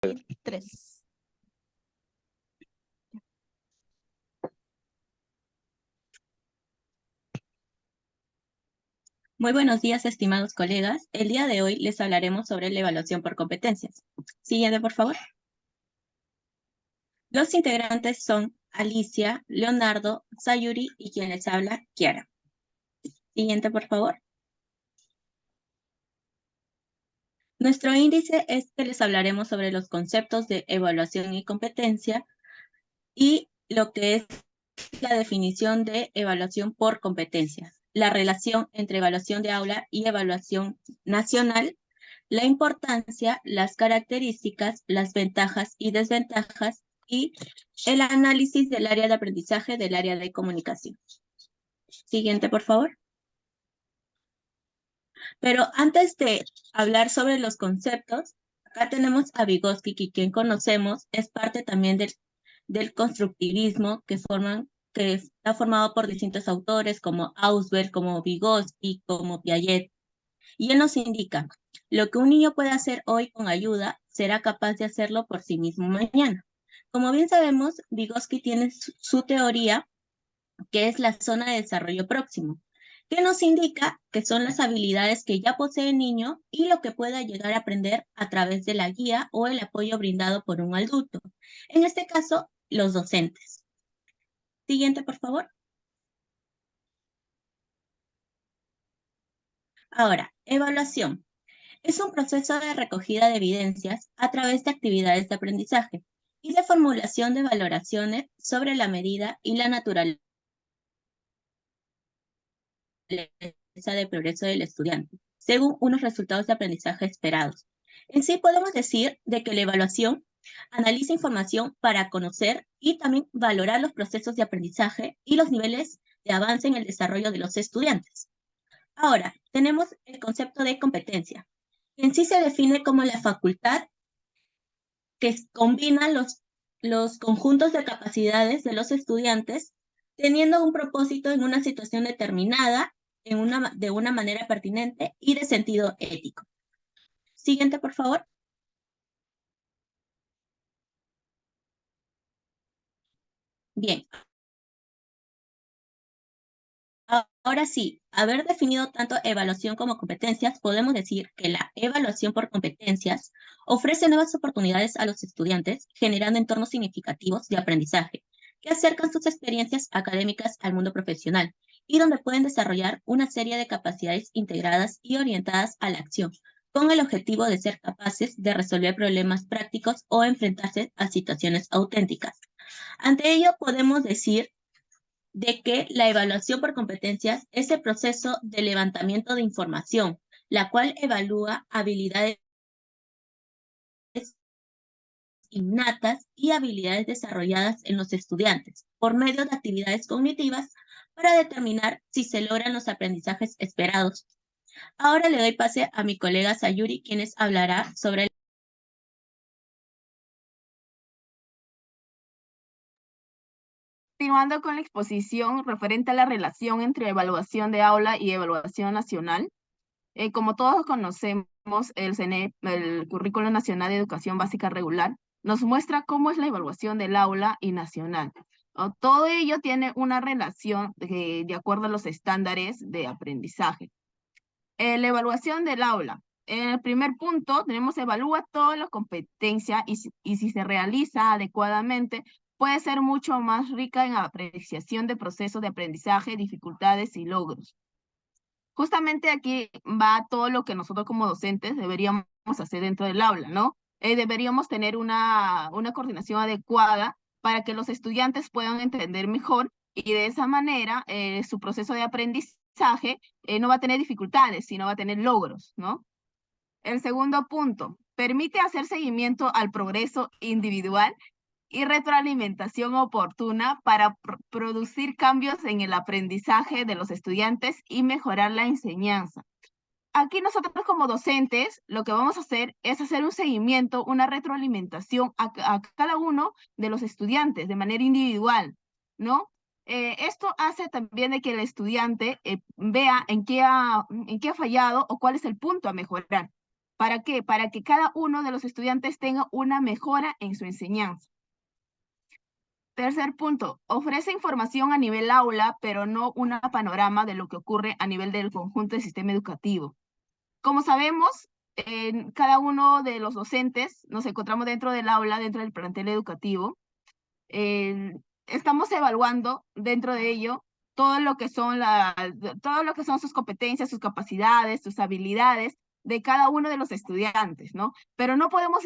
3. Muy buenos días, estimados colegas. El día de hoy les hablaremos sobre la evaluación por competencias. Siguiente, por favor. Los integrantes son Alicia, Leonardo, Sayuri y quien les habla, Kiara. Siguiente, por favor. Nuestro índice es que les hablaremos sobre los conceptos de evaluación y competencia y lo que es la definición de evaluación por competencia, la relación entre evaluación de aula y evaluación nacional, la importancia, las características, las ventajas y desventajas y el análisis del área de aprendizaje del área de comunicación. Siguiente, por favor. Pero antes de hablar sobre los conceptos, acá tenemos a Vygotsky, que quien conocemos es parte también del constructivismo que está formado por distintos autores como Ausubel, como Vygotsky, como Piaget. Y él nos indica, lo que un niño puede hacer hoy con ayuda, será capaz de hacerlo por sí mismo mañana. Como bien sabemos, Vygotsky tiene su teoría, que es la zona de desarrollo próximo, que nos indica que son las habilidades que ya posee el niño y lo que pueda llegar a aprender a través de la guía o el apoyo brindado por un adulto. En este caso, los docentes. Siguiente, por favor. Ahora, evaluación. Es un proceso de recogida de evidencias a través de actividades de aprendizaje y de formulación de valoraciones sobre la medida y la naturaleza de progreso del estudiante, según unos resultados de aprendizaje esperados. En sí podemos decir de que la evaluación analiza información para conocer y también valorar los procesos de aprendizaje y los niveles de avance en el desarrollo de los estudiantes. Ahora, tenemos el concepto de competencia. En sí se define como la facultad que combina los conjuntos de capacidades de los estudiantes teniendo un propósito en una situación determinada de una manera pertinente y de sentido ético. Siguiente, por favor. Bien. Ahora sí, haber definido tanto evaluación como competencias, podemos decir que la evaluación por competencias ofrece nuevas oportunidades a los estudiantes, generando entornos significativos de aprendizaje que acercan sus experiencias académicas al mundo profesional y donde pueden desarrollar una serie de capacidades integradas y orientadas a la acción, con el objetivo de ser capaces de resolver problemas prácticos o enfrentarse a situaciones auténticas. Ante ello, podemos decir de que la evaluación por competencias es el proceso de levantamiento de información, la cual evalúa habilidades innatas y habilidades desarrolladas en los estudiantes por medio de actividades cognitivas para determinar si se logran los aprendizajes esperados. Ahora le doy pase a mi colega Sayuri, quien hablará sobre el... Continuando con la exposición referente a la relación entre evaluación de aula y evaluación nacional, como todos conocemos, el CNE, el Currículo Nacional de Educación Básica Regular, nos muestra cómo es la evaluación del aula y nacional. Todo ello tiene una relación de acuerdo a los estándares de aprendizaje. La evaluación del aula. En el primer punto tenemos evalúa toda la competencia y si se realiza adecuadamente, puede ser mucho más rica en apreciación de procesos de aprendizaje, dificultades y logros. Justamente aquí va todo lo que nosotros como docentes deberíamos hacer dentro del aula, ¿no? Deberíamos tener una coordinación adecuada para que los estudiantes puedan entender mejor y de esa manera su proceso de aprendizaje no va a tener dificultades, sino va a tener logros, ¿no? El segundo punto, permite hacer seguimiento al progreso individual y retroalimentación oportuna para producir cambios en el aprendizaje de los estudiantes y mejorar la enseñanza. Aquí nosotros como docentes lo que vamos a hacer es hacer un seguimiento, una retroalimentación a cada uno de los estudiantes de manera individual, ¿no? Esto hace también de que el estudiante vea en qué ha fallado o cuál es el punto a mejorar. ¿Para qué? Para que cada uno de los estudiantes tenga una mejora en su enseñanza. Tercer punto, ofrece información a nivel aula, pero no un panorama de lo que ocurre a nivel del conjunto del sistema educativo. Como sabemos, cada uno de los docentes nos encontramos dentro del aula, dentro del plantel educativo. Estamos evaluando dentro de ello todo lo que son sus competencias, sus capacidades, sus habilidades de cada uno de los estudiantes, ¿no? Pero no podemos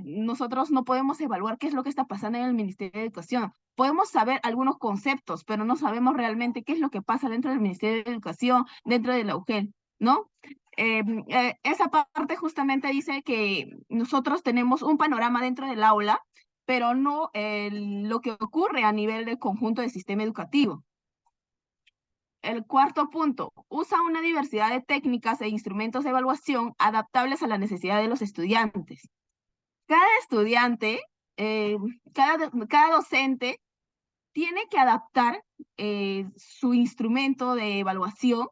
nosotros no podemos evaluar qué es lo que está pasando en el Ministerio de Educación. Podemos saber algunos conceptos, pero no sabemos realmente qué es lo que pasa dentro del Ministerio de Educación, dentro de la UGEL, ¿no? Esa parte justamente dice que nosotros tenemos un panorama dentro del aula, pero no lo que ocurre a nivel del conjunto del sistema educativo. El cuarto punto, usa una diversidad de técnicas e instrumentos de evaluación adaptables a la necesidad de los estudiantes. Cada estudiante, cada docente tiene que adaptar su instrumento de evaluación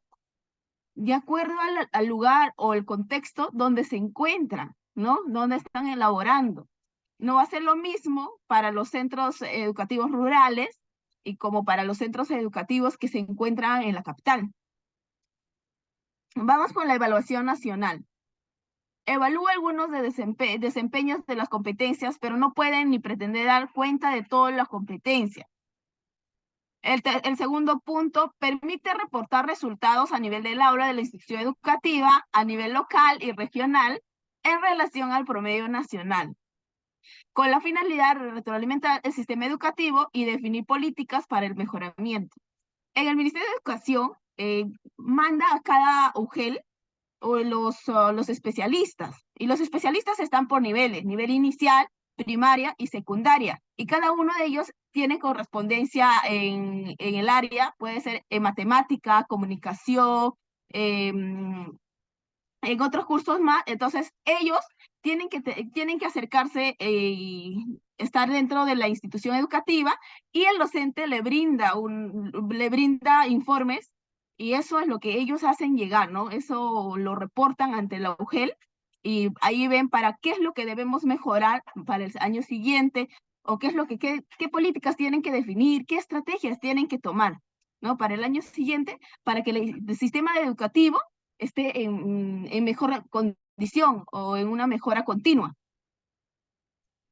de acuerdo al lugar o el contexto donde se encuentran, ¿no? Donde están elaborando. No va a ser lo mismo para los centros educativos rurales y como para los centros educativos que se encuentran en la capital. Vamos con la evaluación nacional. Evalúa algunos desempeños de las competencias, pero no pueden ni pretender dar cuenta de todas las competencias. El segundo punto, permite reportar resultados a nivel del aula de la institución educativa, a nivel local y regional, en relación al promedio nacional, con la finalidad de retroalimentar el sistema educativo y definir políticas para el mejoramiento. En el Ministerio de Educación manda a cada UGEL o los especialistas, y los especialistas están por niveles, nivel inicial, primaria y secundaria, y cada uno de ellos tiene correspondencia en el área, puede ser en matemática, comunicación, en otros cursos más. Entonces ellos tienen que acercarse y estar dentro de la institución educativa, y el docente le brinda informes, y eso es lo que ellos hacen llegar, ¿no? Eso lo reportan ante la UGEL, y ahí ven para qué es lo que debemos mejorar para el año siguiente, o qué políticas tienen que definir, qué estrategias tienen que tomar, ¿no? Para el año siguiente, para que el sistema educativo esté en mejor condición o en una mejora continua.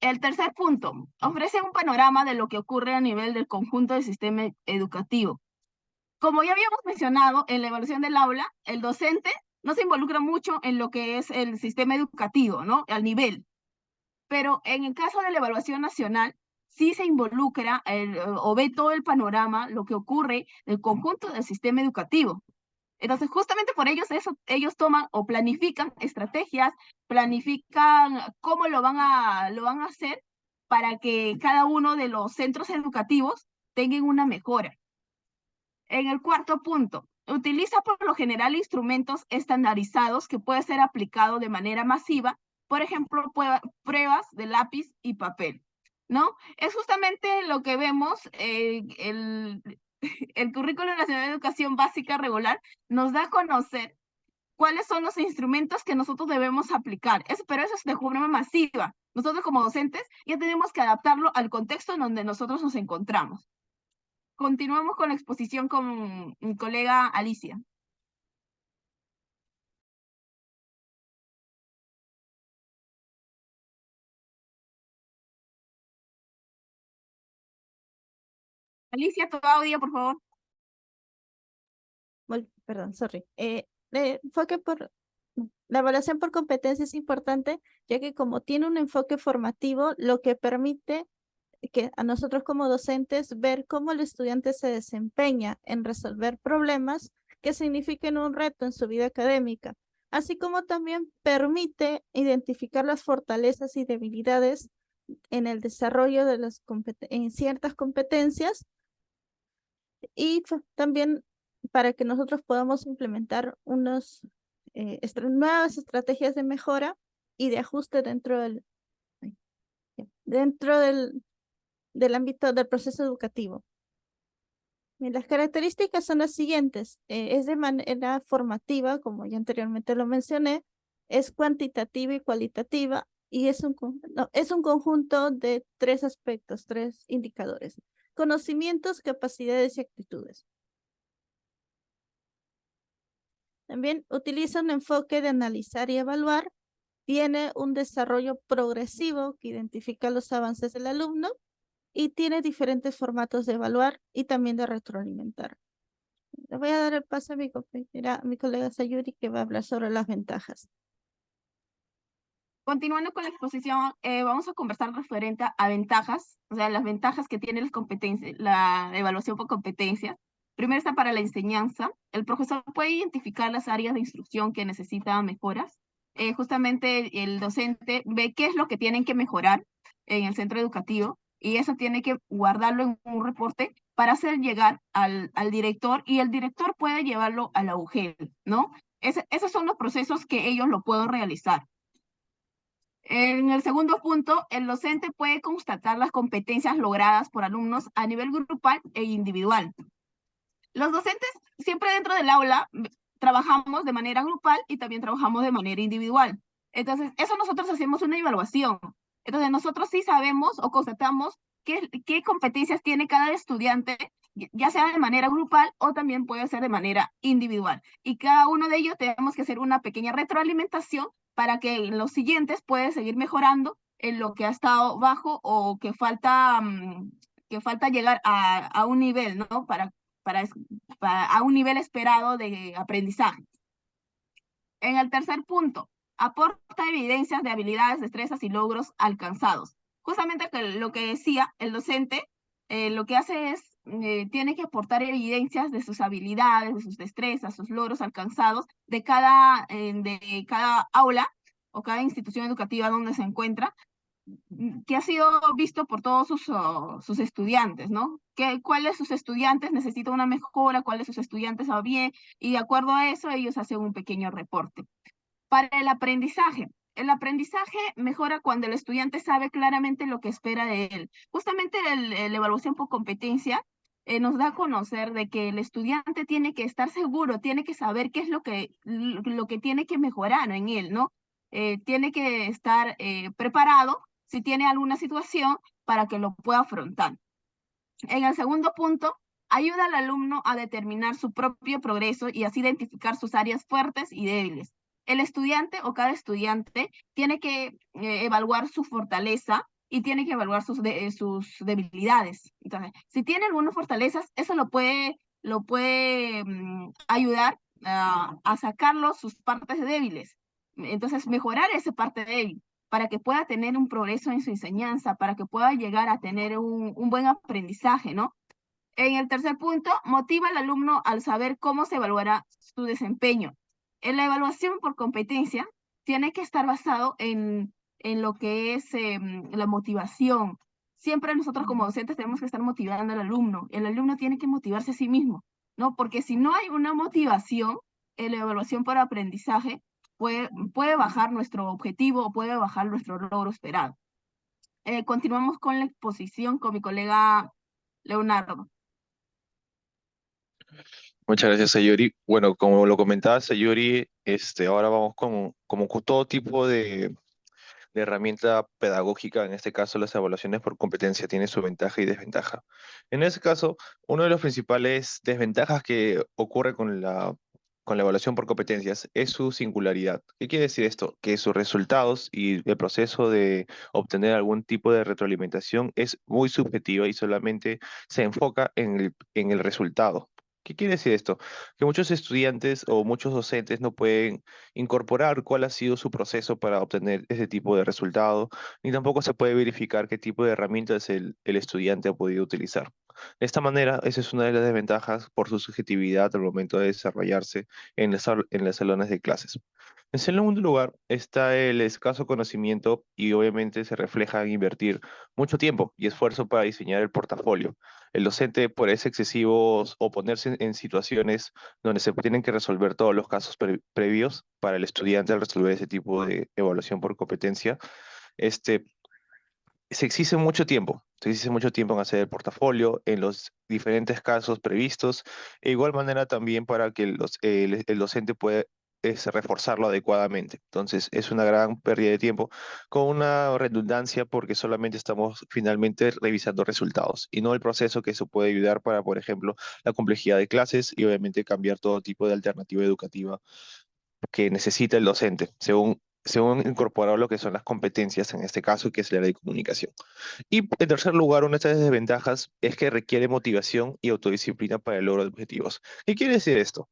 El tercer punto, ofrece un panorama de lo que ocurre a nivel del conjunto del sistema educativo. Como ya habíamos mencionado, en la evaluación del aula, el docente no se involucra mucho en lo que es el sistema educativo, ¿no? Al nivel. Pero en el caso de la evaluación nacional, sí se involucra o ve todo el panorama, lo que ocurre en el conjunto del sistema educativo. Entonces, justamente por ellos toman o planifican estrategias, planifican cómo lo van a hacer para que cada uno de los centros educativos tengan una mejora. En el cuarto punto, utiliza por lo general instrumentos estandarizados que pueden ser aplicados de manera masiva, por ejemplo, pruebas de lápiz y papel, ¿no? Es justamente lo que vemos, el Currículo Nacional de Educación Básica Regular nos da a conocer cuáles son los instrumentos que nosotros debemos aplicar. Pero eso es de forma masiva. Nosotros como docentes ya tenemos que adaptarlo al contexto en donde nosotros nos encontramos. Continuamos con la exposición con mi colega Alicia. Alicia, tu audio, por favor. Perdón, sorry. La evaluación por competencia es importante, ya que como tiene un enfoque formativo, lo que permite que a nosotros como docentes ver cómo el estudiante se desempeña en resolver problemas que signifiquen un reto en su vida académica, así como también permite identificar las fortalezas y debilidades en el desarrollo de en ciertas competencias, y también para que nosotros podamos implementar nuevas estrategias de mejora y de ajuste dentro del ámbito del proceso educativo. Las características son las siguientes. Es de manera formativa, como ya anteriormente lo mencioné, Es cuantitativa y cualitativa y es es un conjunto de 3 aspectos, 3 indicadores. Conocimientos, capacidades y actitudes. También utiliza un enfoque de analizar y evaluar. Tiene un desarrollo progresivo que identifica los avances del alumno y tiene diferentes formatos de evaluar y también de retroalimentar. Le voy a dar el paso a mi compañera, a mi colega Sayuri, que va a hablar sobre las ventajas. Continuando con la exposición, vamos a conversar referente a ventajas, o sea, las ventajas que tiene las competencias, la evaluación por competencias. Primero está para la enseñanza. El profesor puede identificar las áreas de instrucción que necesitan mejoras. Justamente el docente ve qué es lo que tienen que mejorar en el centro educativo y eso tiene que guardarlo en un reporte para hacer llegar al director y el director puede llevarlo a la UGEL, ¿no? Esos son los procesos que ellos lo pueden realizar. En el segundo punto, el docente puede constatar las competencias logradas por alumnos a nivel grupal e individual. Los docentes siempre dentro del aula trabajamos de manera grupal y también trabajamos de manera individual. Entonces, eso nosotros hacemos una evaluación. Entonces, nosotros sí sabemos o constatamos qué competencias tiene cada estudiante, ya sea de manera grupal o también puede ser de manera individual. Y cada uno de ellos tenemos que hacer una pequeña retroalimentación para que en los siguientes pueda seguir mejorando en lo que ha estado bajo o que falta llegar a un nivel, ¿no? A un nivel esperado de aprendizaje. En el tercer punto, aporta evidencias de habilidades, destrezas y logros alcanzados. Justamente lo que decía el docente, lo que hace es, tiene que aportar evidencias de sus habilidades, de sus destrezas, sus logros alcanzados de cada aula o cada institución educativa donde se encuentra, que ha sido visto por todos sus estudiantes, ¿no? ¿Cuáles sus estudiantes necesitan una mejora, cuáles sus estudiantes va bien, y de acuerdo a eso ellos hacen un pequeño reporte. Para el aprendizaje mejora cuando el estudiante sabe claramente lo que espera de él. Justamente la evaluación por competencia nos da a conocer de que el estudiante tiene que estar seguro, tiene que saber qué es lo que tiene que mejorar en él, ¿no? Tiene que estar preparado si tiene alguna situación para que lo pueda afrontar. En el segundo punto, ayuda al alumno a determinar su propio progreso y así identificar sus áreas fuertes y débiles. El estudiante o cada estudiante tiene que evaluar su fortaleza y tiene que evaluar sus debilidades. Entonces, si tiene algunas fortalezas, eso lo puede ayudar a sacarlo sus partes débiles. Entonces, mejorar esa parte débil para que pueda tener un progreso en su enseñanza, para que pueda llegar a tener un buen aprendizaje, ¿no? En el tercer punto, motiva al alumno al saber cómo se evaluará su desempeño. En la evaluación por competencia, tiene que estar basado en lo que es la motivación. Siempre nosotros como docentes tenemos que estar motivando al alumno. El alumno tiene que motivarse a sí mismo, ¿no? Porque si no hay una motivación en la evaluación por aprendizaje, puede bajar nuestro objetivo o puede bajar nuestro logro esperado. Continuamos con la exposición con mi colega Leonardo. Muchas gracias, Sayuri. Bueno, como lo comentaba Sayuri, ahora vamos como con todo tipo de herramienta pedagógica, en este caso las evaluaciones por competencia, tiene su ventaja y desventaja. En ese caso, uno de los principales desventajas que ocurre con la evaluación por competencias es su singularidad. ¿Qué quiere decir esto? Que sus resultados y el proceso de obtener algún tipo de retroalimentación es muy subjetiva y solamente se enfoca en el resultado. ¿Qué quiere decir esto? Que muchos estudiantes o muchos docentes no pueden incorporar cuál ha sido su proceso para obtener ese tipo de resultado, ni tampoco se puede verificar qué tipo de herramientas el estudiante ha podido utilizar. De esta manera, esa es una de las desventajas por su subjetividad al momento de desarrollarse en las salones de clases. En segundo lugar, está el escaso conocimiento y obviamente se refleja en invertir mucho tiempo y esfuerzo para diseñar el portafolio. El docente, por ese excesivo o ponerse en situaciones donde se tienen que resolver todos los casos previos para el estudiante al resolver ese tipo de evaluación por competencia, este, se exige mucho tiempo en hacer el portafolio, en los diferentes casos previstos, e igual manera también para que el docente pueda reforzarlo adecuadamente. Entonces, es una gran pérdida de tiempo con una redundancia porque solamente estamos finalmente revisando resultados y no el proceso que eso puede ayudar para, por ejemplo, la complejidad de clases y obviamente cambiar todo tipo de alternativa educativa que necesita el docente, según incorporar lo que son las competencias en este caso, que es la ley de comunicación. Y en tercer lugar, una de estas desventajas es que requiere motivación y autodisciplina para el logro de objetivos. ¿Qué quiere decir esto?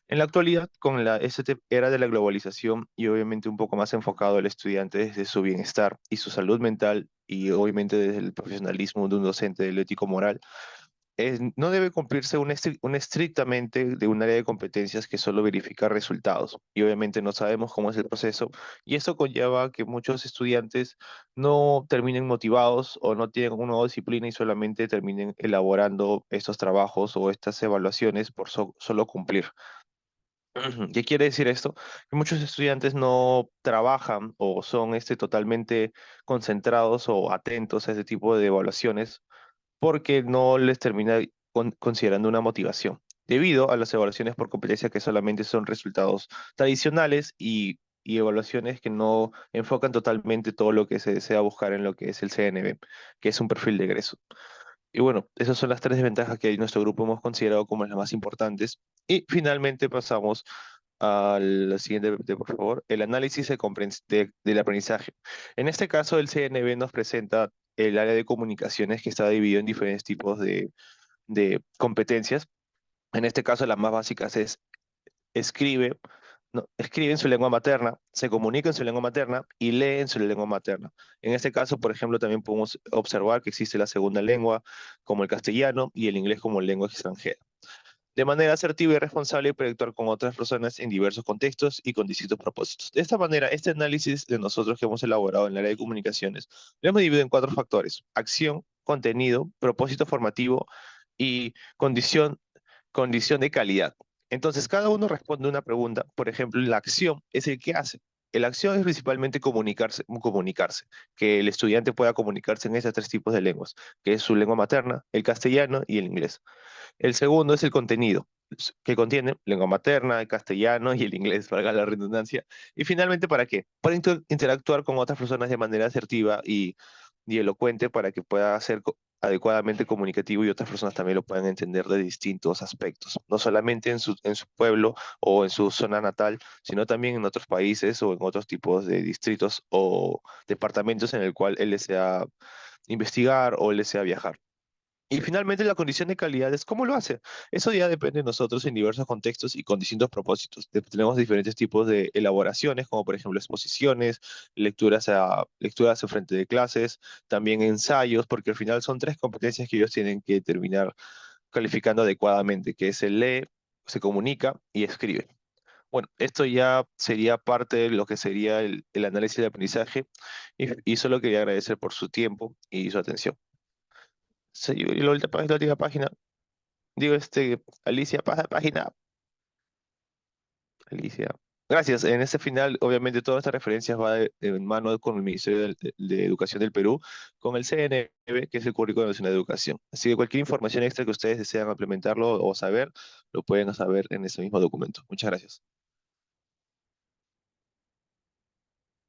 En la actualidad, con la era de la globalización y obviamente un poco más enfocado al estudiante desde su bienestar y su salud mental y obviamente desde el profesionalismo de un docente del ético moral, no debe cumplirse un estrictamente de un área de competencias que solo verifica resultados. Y obviamente no sabemos cómo es el proceso. Y esto conlleva que muchos estudiantes no terminen motivados o no tienen una disciplina y solamente terminen elaborando estos trabajos o estas evaluaciones por solo cumplir. ¿Qué quiere decir esto? Que muchos estudiantes no trabajan o son totalmente concentrados o atentos a ese tipo de evaluaciones porque no les termina considerando una motivación, debido a las evaluaciones por competencia que solamente son resultados tradicionales y evaluaciones que no enfocan totalmente todo lo que se desea buscar en lo que es el CNB, que es un perfil de egreso. Y bueno, esas son las tres desventajas que en nuestro grupo hemos considerado como las más importantes. Y finalmente pasamos al siguiente, por favor, el análisis del aprendizaje. En este caso, el CNB nos presenta el área de comunicaciones que está dividido en diferentes tipos de competencias. En este caso, las más básicas es escribe, no, escribe en su lengua materna, se comunica en su lengua materna y lee en su lengua materna. En este caso, por ejemplo, también podemos observar que existe la segunda lengua como el castellano y el inglés como lengua extranjera. De manera asertiva y responsable puede actuar con otras personas en diversos contextos y con distintos propósitos. De esta manera, este análisis de nosotros que hemos elaborado en el área de comunicaciones lo hemos dividido en 4 factores: acción, contenido, propósito formativo y condición de calidad. Entonces, cada uno responde una pregunta. Por ejemplo, la acción es el que hace. La acción es principalmente comunicarse, que el estudiante pueda comunicarse en esos 3 tipos de lenguas, que es su lengua materna, el castellano y el inglés. El segundo es el contenido, que contiene lengua materna, el castellano y el inglés, valga la redundancia. Y finalmente, ¿para qué? Para interactuar con otras personas de manera asertiva y elocuente para que pueda ser adecuadamente comunicativo y otras personas también lo puedan entender de distintos aspectos, no solamente en su pueblo o en su zona natal, sino también en otros países o en otros tipos de distritos o departamentos en el cual él desea investigar o él desea viajar. Y finalmente la condición de calidad es cómo lo hace. Eso ya depende de nosotros en diversos contextos y con distintos propósitos. Tenemos diferentes tipos de elaboraciones, como por ejemplo exposiciones, lecturas en frente de clases, también ensayos, porque al final son 3 competencias que ellos tienen que terminar calificando adecuadamente, que es el lee, se comunica y escribe. Bueno, esto ya sería parte de lo que sería el análisis de aprendizaje y solo quería agradecer por su tiempo y su atención. Sí, y la última página. Digo, Alicia, pasa página. Alicia. Gracias. En este final, obviamente, todas estas referencias va en mano con el Ministerio de Educación del Perú, con el CNB, que es el Currículo Nacional de Educación. Así que cualquier información extra que ustedes desean implementarlo o saber, lo pueden saber en ese mismo documento. Muchas gracias.